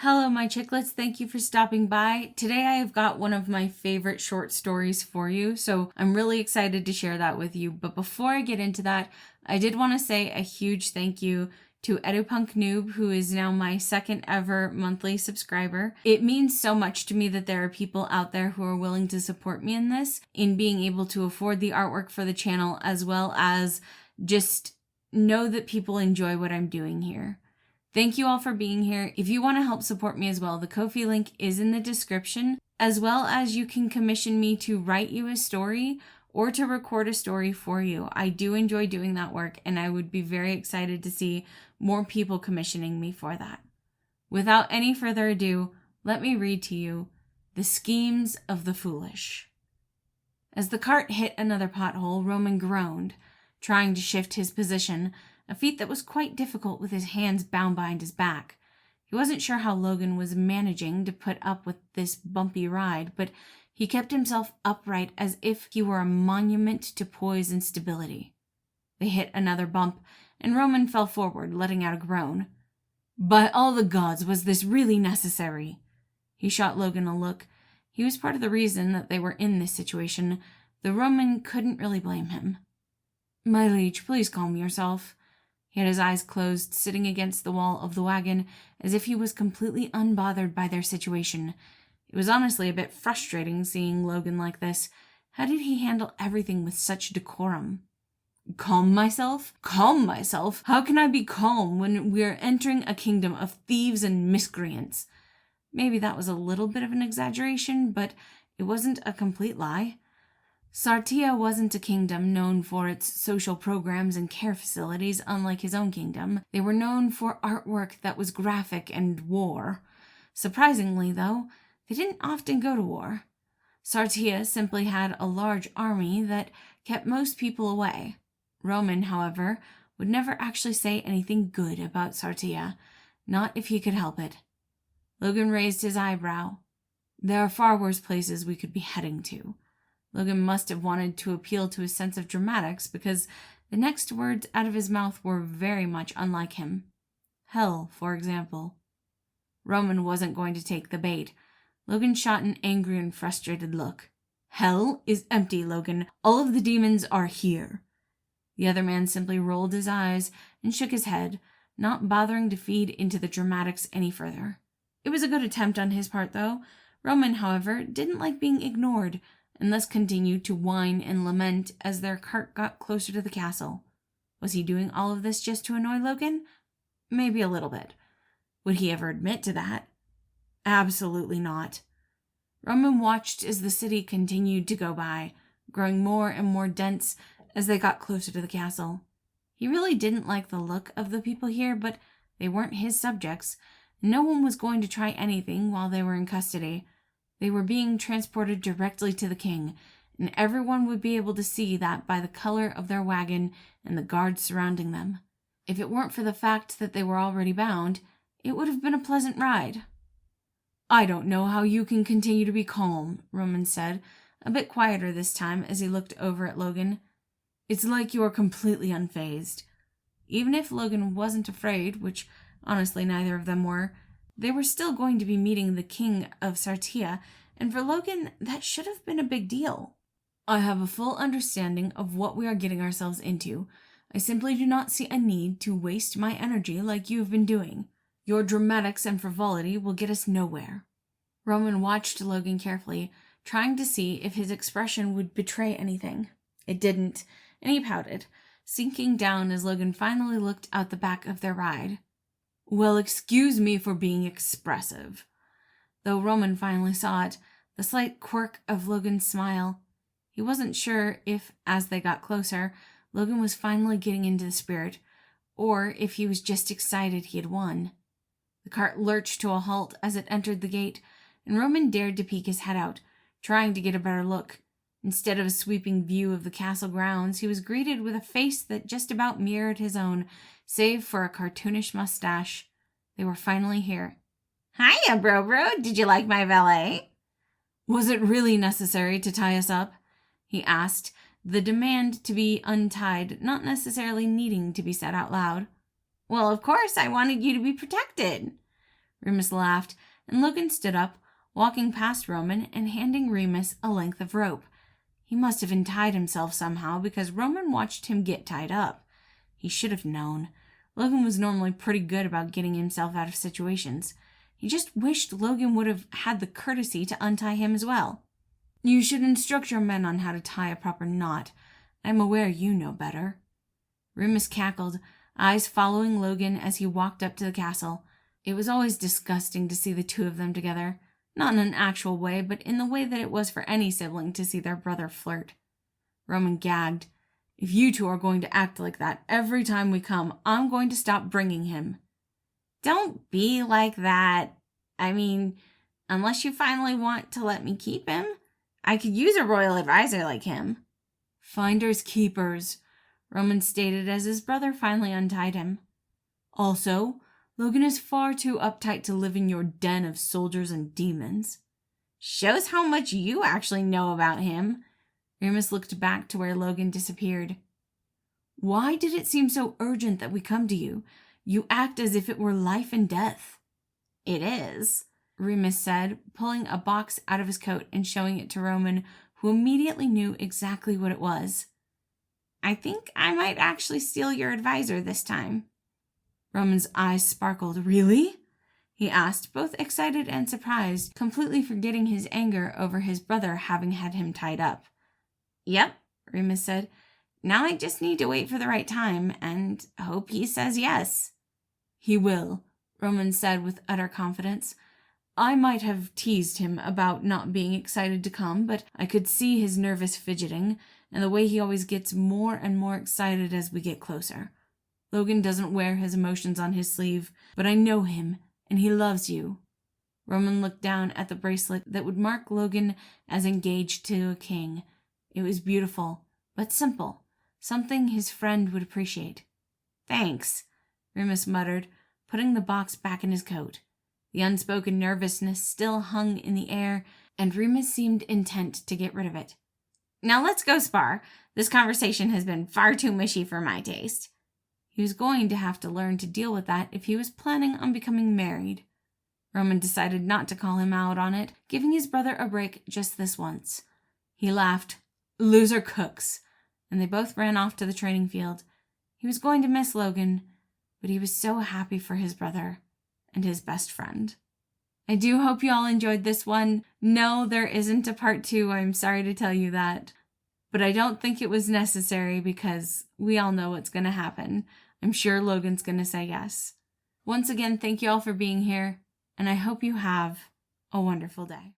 Hello, my chicklets. Thank you for stopping by. Today I have got one of my favorite short stories for you, so I'm really excited to share that with you. But before I get into that, I did want to say a huge thank you to Edupunk Noob, who is now my second ever monthly subscriber. It means so much to me that there are people out there who are willing to support me in this, in being able to afford the artwork for the channel, as well as just know that people enjoy what I'm doing here. Thank you all for being here. If you want to help support me as well, the Ko-fi link is in the description, as well as you can commission me to write you a story or to record a story for you. I do enjoy doing that work, and I would be very excited to see more people commissioning me for that. Without any further ado, let me read to you The Schemes of the Foolish. As the cart hit another pothole, Roman groaned, trying to shift his position, a feat that was quite difficult with his hands bound behind his back. He wasn't sure how Logan was managing to put up with this bumpy ride, but he kept himself upright as if he were a monument to poise and stability. They hit another bump, and Roman fell forward, letting out a groan. By all the gods, was this really necessary? He shot Logan a look. He was part of the reason that they were in this situation, though Roman couldn't really blame him. My liege, please calm yourself. He had his eyes closed, sitting against the wall of the wagon, as if he was completely unbothered by their situation. It was honestly a bit frustrating seeing Logan like this. How did he handle everything with such decorum? Calm myself? Calm myself? How can I be calm when we're entering a kingdom of thieves and miscreants? Maybe that was a little bit of an exaggeration, but it wasn't a complete lie. Satya wasn't a kingdom known for its social programs and care facilities, unlike his own kingdom. They were known for artwork that was graphic and war. Surprisingly, though, they didn't often go to war. Satya simply had a large army that kept most people away. Roman, however, would never actually say anything good about Satya, not if he could help it. Logan raised his eyebrow. There are far worse places we could be heading to. Logan must have wanted to appeal to his sense of dramatics, because the next words out of his mouth were very much unlike him. Hell, for example. Roman wasn't going to take the bait. Logan shot an angry and frustrated look. Hell is empty, Logan. All of the demons are here. The other man simply rolled his eyes and shook his head, not bothering to feed into the dramatics any further. It was a good attempt on his part, though. Roman, however, didn't like being ignored, and thus continued to whine and lament as their cart got closer to the castle. Was he doing all of this just to annoy Logan? Maybe a little bit. Would he ever admit to that? Absolutely not. Roman watched as the city continued to go by, growing more and more dense as they got closer to the castle. He really didn't like the look of the people here, but they weren't his subjects. No one was going to try anything while they were in custody. They were being transported directly to the king, and everyone would be able to see that by the color of their wagon and the guards surrounding them. If it weren't for the fact that they were already bound, it would have been a pleasant ride. I don't know how you can continue to be calm, Roman said, a bit quieter this time as he looked over at Logan. It's like you are completely unfazed. Even if Logan wasn't afraid, which honestly neither of them were, they were still going to be meeting the king of Satya, and for Logan, that should have been a big deal. I have a full understanding of what we are getting ourselves into. I simply do not see a need to waste my energy like you have been doing. Your dramatics and frivolity will get us nowhere. Roman watched Logan carefully, trying to see if his expression would betray anything. It didn't, and he pouted, sinking down as Logan finally looked out the back of their ride. Well, excuse me for being expressive. Though Roman finally saw it, the slight quirk of Logan's smile. He wasn't sure if, as they got closer, Logan was finally getting into the spirit, or if he was just excited he had won. The cart lurched to a halt as it entered the gate, and Roman dared to peek his head out, trying to get a better look. Instead of a sweeping view of the castle grounds, he was greeted with a face that just about mirrored his own, save for a cartoonish mustache. They were finally here. Hiya, bro. Did you like my valet? Was it really necessary to tie us up? He asked, the demand to be untied not necessarily needing to be said out loud. Well, of course, I wanted you to be protected. Remus laughed, and Logan stood up, walking past Roman and handing Remus a length of rope. He must have untied himself somehow because Roman watched him get tied up. He should have known. Logan was normally pretty good about getting himself out of situations. He just wished Logan would have had the courtesy to untie him as well. You should instruct your men on how to tie a proper knot. I'm aware you know better. Remus cackled, eyes following Logan as he walked up to the castle. It was always disgusting to see the two of them together. Not in an actual way, but in the way that it was for any sibling to see their brother flirt. Roman gagged. If you two are going to act like that every time we come, I'm going to stop bringing him. Don't be like that. I mean, unless you finally want to let me keep him, I could use a royal advisor like him. Finders keepers, Roman stated as his brother finally untied him. Also, Logan is far too uptight to live in your den of soldiers and demons. Shows how much you actually know about him. Remus looked back to where Logan disappeared. Why did it seem so urgent that we come to you? You act as if it were life and death. It is, Remus said, pulling a box out of his coat and showing it to Roman, who immediately knew exactly what it was. I think I might actually steal your advisor this time. Roman's eyes sparkled. Really? He asked, both excited and surprised, completely forgetting his anger over his brother having had him tied up. Yep, Remus said. Now I just need to wait for the right time and hope he says yes. He will, Roman said with utter confidence. I might have teased him about not being excited to come, but I could see his nervous fidgeting and the way he always gets more and more excited as we get closer. Logan doesn't wear his emotions on his sleeve, but I know him, and he loves you. Roman looked down at the bracelet that would mark Logan as engaged to a king. It was beautiful, but simple, something his friend would appreciate. Thanks, Remus muttered, putting the box back in his coat. The unspoken nervousness still hung in the air, and Remus seemed intent to get rid of it. Now let's go spar. This conversation has been far too mushy for my taste. He was going to have to learn to deal with that if he was planning on becoming married. Roman decided not to call him out on it, giving his brother a break just this once. He laughed, loser cooks, and they both ran off to the training field. He was going to miss Logan, but he was so happy for his brother and his best friend. I do hope you all enjoyed this one. No, there isn't a part 2. I'm sorry to tell you that. But I don't think it was necessary because we all know what's going to happen. I'm sure Logan's going to say yes. Once again, thank you all for being here, and I hope you have a wonderful day.